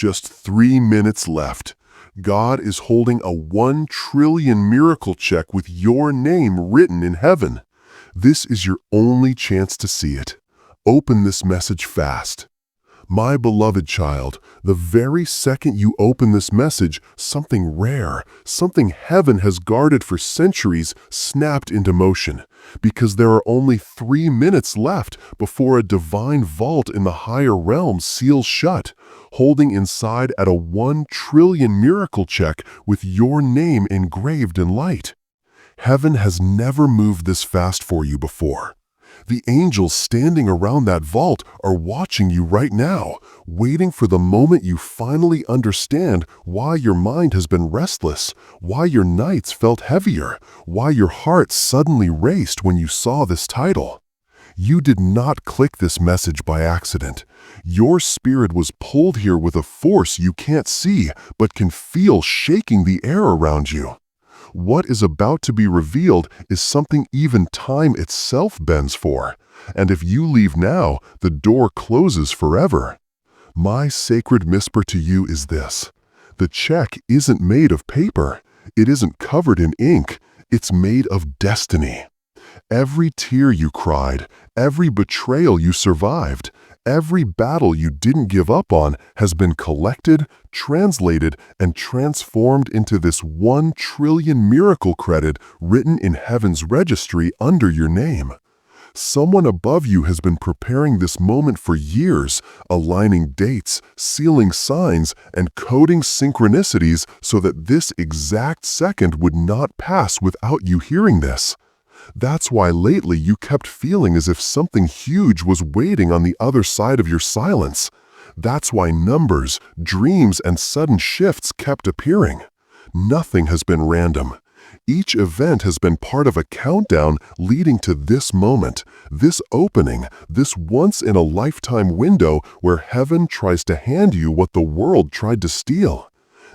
Just 3 minutes left. God is holding a 1 trillion miracle check with your name written in heaven. This is your only chance to see it. Open this message fast. My beloved child, the very second you open this message, something rare, something heaven has guarded for centuries, snapped into motion, because there are only 3 minutes left before a divine vault in the higher realms seals shut, holding inside at a 1 trillion miracle check with your name engraved in light. Heaven has never moved this fast for you before. The angels standing around that vault are watching you right now, waiting for the moment you finally understand why your mind has been restless, why your nights felt heavier, why your heart suddenly raced when you saw this title. You did not click this message by accident. Your spirit was pulled here with a force you can't see but can feel shaking the air around you. What is about to be revealed is something even time itself bends for, and if you leave now, the door closes forever. My sacred whisper to you is this: the check isn't made of paper, it isn't covered in ink, it's made of destiny. Every tear you cried, every betrayal you survived, every battle you didn't give up on has been collected, translated, and transformed into this 1 trillion miracle credit written in heaven's registry under your name. Someone above you has been preparing this moment for years, aligning dates, sealing signs, and coding synchronicities so that this exact second would not pass without you hearing this. That's why lately you kept feeling as if something huge was waiting on the other side of your silence. That's why numbers, dreams, and sudden shifts kept appearing. Nothing has been random. Each event has been part of a countdown leading to this moment, this opening, this once-in-a-lifetime window where heaven tries to hand you what the world tried to steal.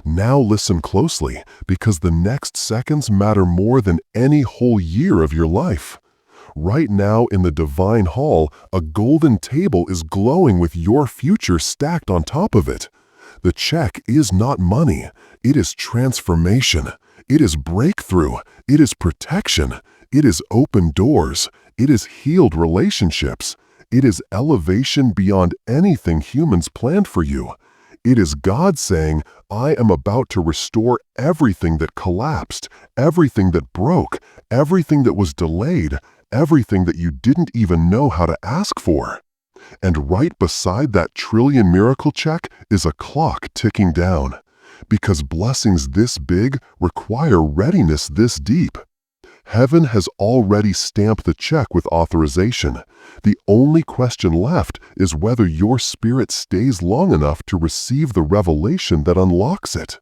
Now listen closely, because the next seconds matter more than any whole year of your life. Right now in the divine hall, a golden table is glowing with your future stacked on top of it. The check is not money, it is transformation, it is breakthrough, it is protection, it is open doors, it is healed relationships, it is elevation beyond anything humans planned for you. It is God saying, I am about to restore everything that collapsed, everything that broke, everything that was delayed, everything that you didn't even know how to ask for. And right beside that trillion miracle check is a clock ticking down, because blessings this big require readiness this deep. Heaven has already stamped the check with authorization. The only question left is whether your spirit stays long enough to receive the revelation that unlocks it.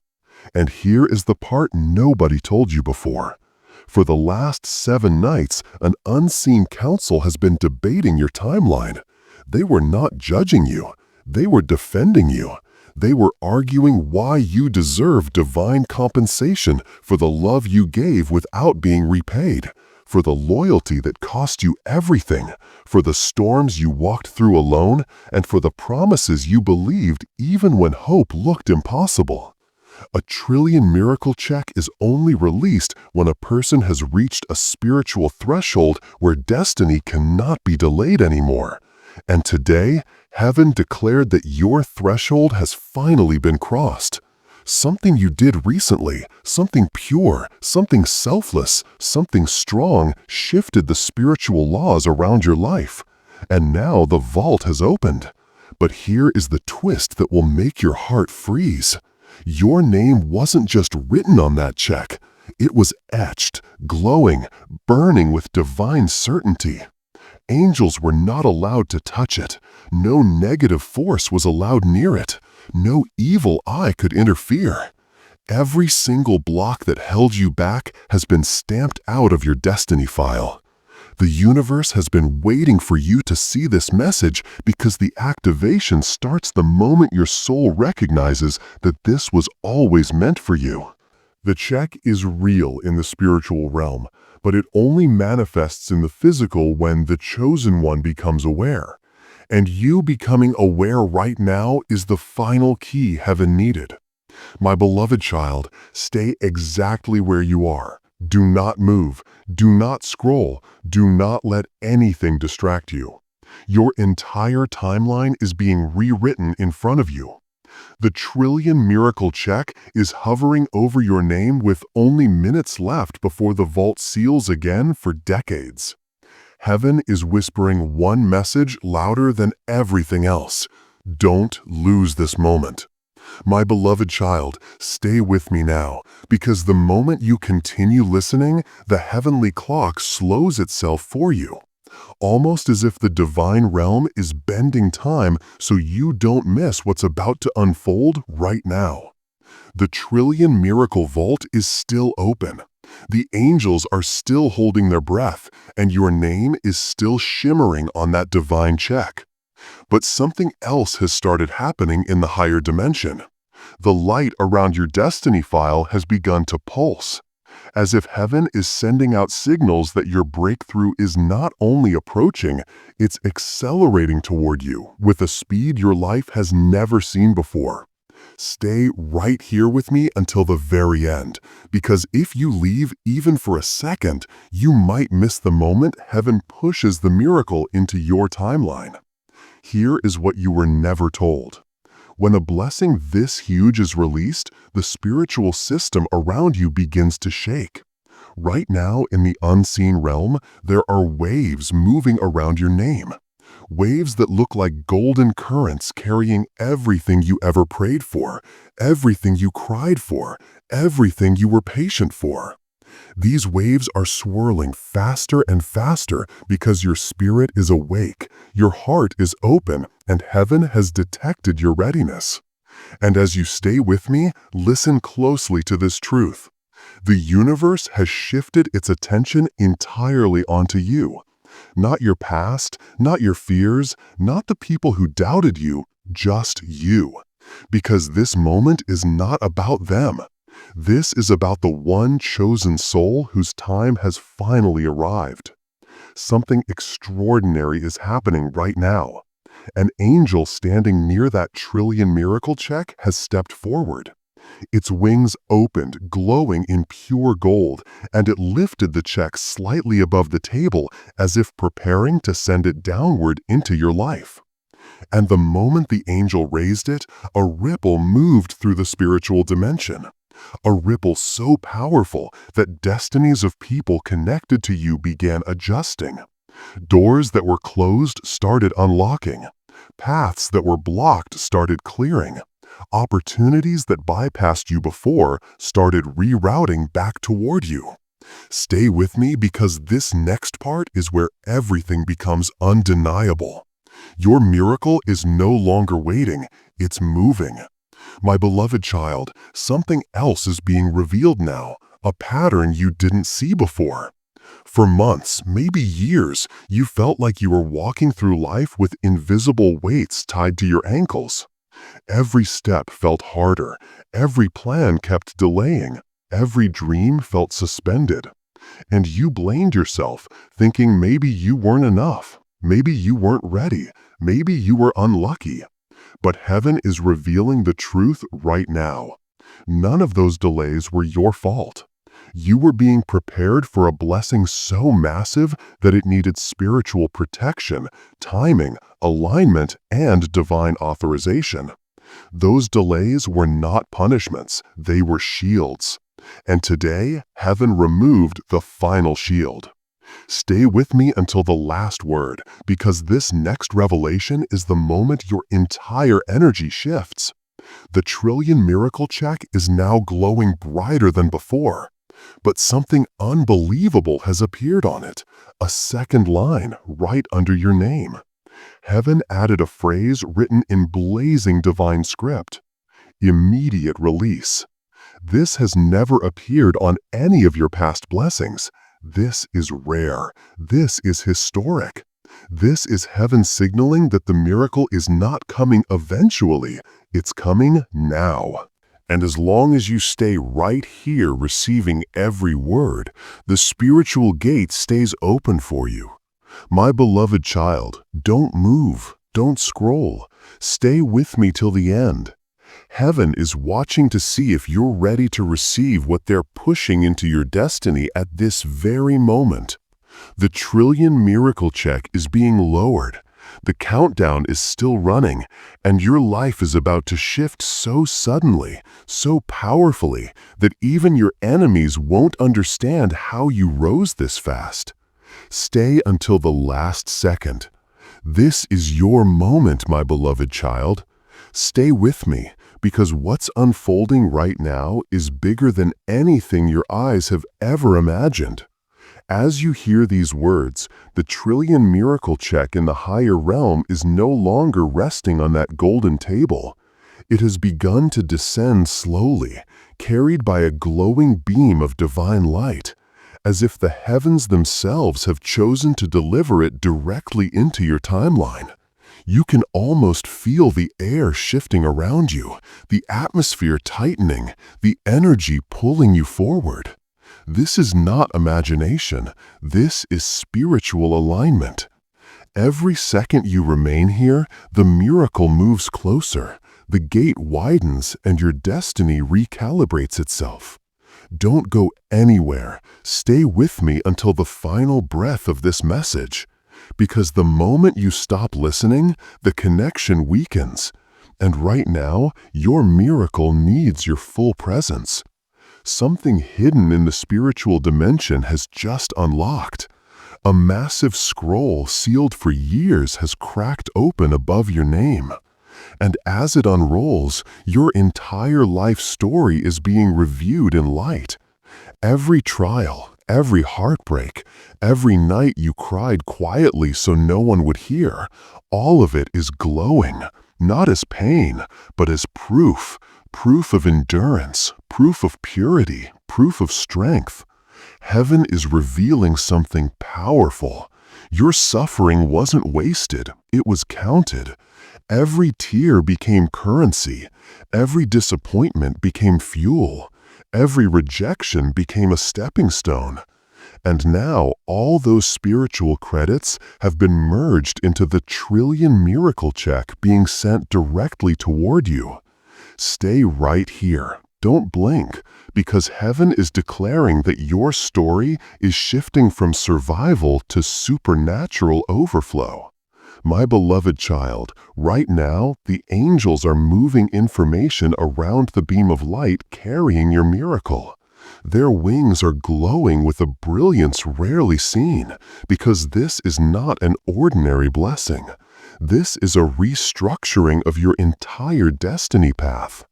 And here is the part nobody told you before. For the last 7 nights, an unseen council has been debating your timeline. They were not judging you. They were defending you. They were arguing why you deserve divine compensation for the love you gave without being repaid, for the loyalty that cost you everything, for the storms you walked through alone, and for the promises you believed even when hope looked impossible. A trillion miracle check is only released when a person has reached a spiritual threshold where destiny cannot be delayed anymore. And today, heaven declared that your threshold has finally been crossed. Something you did recently, something pure, something selfless, something strong, shifted the spiritual laws around your life. And now the vault has opened. But here is the twist that will make your heart freeze. Your name wasn't just written on that check. It was etched, glowing, burning with divine certainty. Angels were not allowed to touch it. No negative force was allowed near it. No evil eye could interfere. Every single block that held you back has been stamped out of your destiny file. The universe has been waiting for you to see this message because the activation starts the moment your soul recognizes that this was always meant for you. The check is real in the spiritual realm, but it only manifests in the physical when the chosen one becomes aware. And you becoming aware right now is the final key heaven needed. My beloved child, stay exactly where you are. Do not move. Do not scroll. Do not let anything distract you. Your entire timeline is being rewritten in front of you. The trillion miracle check is hovering over your name with only minutes left before the vault seals again for decades. Heaven is whispering one message louder than everything else. Don't lose this moment. My beloved child, stay with me now, because the moment you continue listening, the heavenly clock slows itself for you. Almost as if the divine realm is bending time so you don't miss what's about to unfold right now. The trillion miracle vault is still open. The angels are still holding their breath, and your name is still shimmering on that divine check. But something else has started happening in the higher dimension. The light around your destiny file has begun to pulse, as if heaven is sending out signals that your breakthrough is not only approaching, it's accelerating toward you with a speed your life has never seen before. Stay right here with me until the very end, because if you leave even for a second, you might miss the moment heaven pushes the miracle into your timeline. Here is what you were never told. When a blessing this huge is released, the spiritual system around you begins to shake. Right now, in the unseen realm, there are waves moving around your name. Waves that look like golden currents carrying everything you ever prayed for, everything you cried for, everything you were patient for. These waves are swirling faster and faster because your spirit is awake, your heart is open, and heaven has detected your readiness. And as you stay with me, listen closely to this truth. The universe has shifted its attention entirely onto you. Not your past, not your fears, not the people who doubted you, just you. Because this moment is not about them. This is about the one chosen soul whose time has finally arrived. Something extraordinary is happening right now. An angel standing near that trillion miracle check has stepped forward. Its wings opened, glowing in pure gold, and it lifted the check slightly above the table as if preparing to send it downward into your life. And the moment the angel raised it, a ripple moved through the spiritual dimension. A ripple so powerful that destinies of people connected to you began adjusting. Doors that were closed started unlocking. Paths that were blocked started clearing. Opportunities that bypassed you before started rerouting back toward you. Stay with me because this next part is where everything becomes undeniable. Your miracle is no longer waiting, it's moving. My beloved child, something else is being revealed now, a pattern you didn't see before. For months, maybe years, you felt like you were walking through life with invisible weights tied to your ankles. Every step felt harder, every plan kept delaying, every dream felt suspended. And you blamed yourself, thinking maybe you weren't enough, maybe you weren't ready, maybe you were unlucky. But heaven is revealing the truth right now. None of those delays were your fault. You were being prepared for a blessing so massive that it needed spiritual protection, timing, alignment, and divine authorization. Those delays were not punishments, they were shields. And today, heaven removed the final shield. Stay with me until the last word, because this next revelation is the moment your entire energy shifts. The trillion miracle check is now glowing brighter than before. But something unbelievable has appeared on it, a second line right under your name. Heaven added a phrase written in blazing divine script: immediate release. This has never appeared on any of your past blessings. This is rare. This is historic. This is heaven signaling that the miracle is not coming eventually, it's coming now. And as long as you stay right here receiving every word, the spiritual gate stays open for you. My beloved child, don't move. Don't scroll. Stay with me till the end. Heaven is watching to see if you're ready to receive what they're pushing into your destiny at this very moment. The trillion miracle check is being lowered. The countdown is still running, and your life is about to shift so suddenly, so powerfully, that even your enemies won't understand how you rose this fast. Stay until the last second. This is your moment, my beloved child. Stay with me, because what's unfolding right now is bigger than anything your eyes have ever imagined. As you hear these words, the trillion miracle check in the higher realm is no longer resting on that golden table. It has begun to descend slowly, carried by a glowing beam of divine light, as if the heavens themselves have chosen to deliver it directly into your timeline. You can almost feel the air shifting around you, the atmosphere tightening, the energy pulling you forward. This is not imagination. This is spiritual alignment. Every second you remain here, the miracle moves closer. The gate widens and your destiny recalibrates itself. Don't go anywhere. Stay with me until the final breath of this message. Because the moment you stop listening, the connection weakens. And right now, your miracle needs your full presence. Something hidden in the spiritual dimension has just unlocked. A massive scroll sealed for years has cracked open above your name. And as it unrolls, your entire life story is being reviewed in light. Every trial, every heartbreak, every night you cried quietly so no one would hear, all of it is glowing, not as pain, but as proof. Proof of endurance, proof of purity, proof of strength. Heaven is revealing something powerful. Your suffering wasn't wasted, it was counted. Every tear became currency. Every disappointment became fuel. Every rejection became a stepping stone. And now all those spiritual credits have been merged into the trillion miracle check being sent directly toward you. Stay right here. Don't blink, because heaven is declaring that your story is shifting from survival to supernatural overflow. My beloved child, right now, the angels are moving information around the beam of light carrying your miracle. Their wings are glowing with a brilliance rarely seen, because this is not an ordinary blessing. This is a restructuring of your entire destiny path.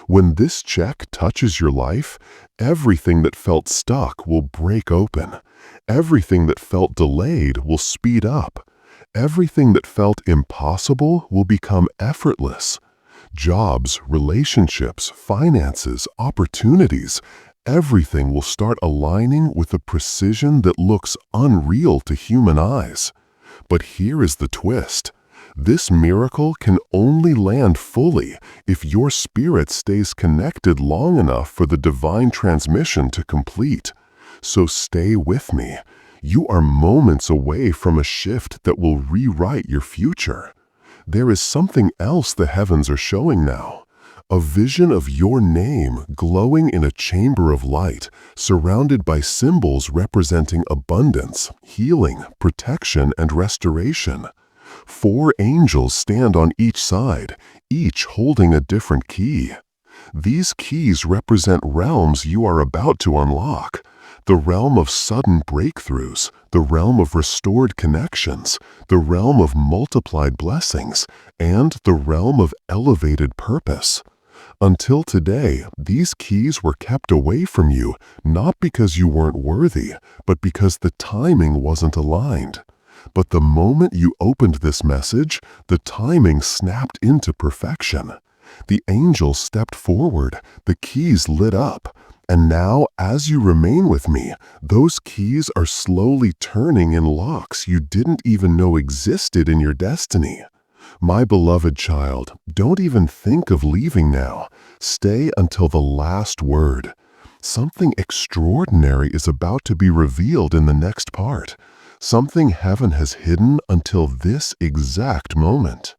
When this check touches your life, everything that felt stuck will break open. Everything that felt delayed will speed up. Everything that felt impossible will become effortless. Jobs, relationships, finances, opportunities, everything will start aligning with a precision that looks unreal to human eyes. But here is the twist. This miracle can only land fully if your spirit stays connected long enough for the divine transmission to complete. So stay with me. You are moments away from a shift that will rewrite your future. There is something else the heavens are showing now. A vision of your name glowing in a chamber of light, surrounded by symbols representing abundance, healing, protection, and restoration. 4 angels stand on each side, each holding a different key. These keys represent realms you are about to unlock. The realm of sudden breakthroughs, the realm of restored connections, the realm of multiplied blessings, and the realm of elevated purpose. Until today, these keys were kept away from you, not because you weren't worthy, but because the timing wasn't aligned. But the moment you opened this message, the timing snapped into perfection. The angels stepped forward, the keys lit up, and now, as you remain with me, those keys are slowly turning in locks you didn't even know existed in your destiny. My beloved child, don't even think of leaving now. Stay until the last word. Something extraordinary is about to be revealed in the next part. something heaven has hidden until this exact moment.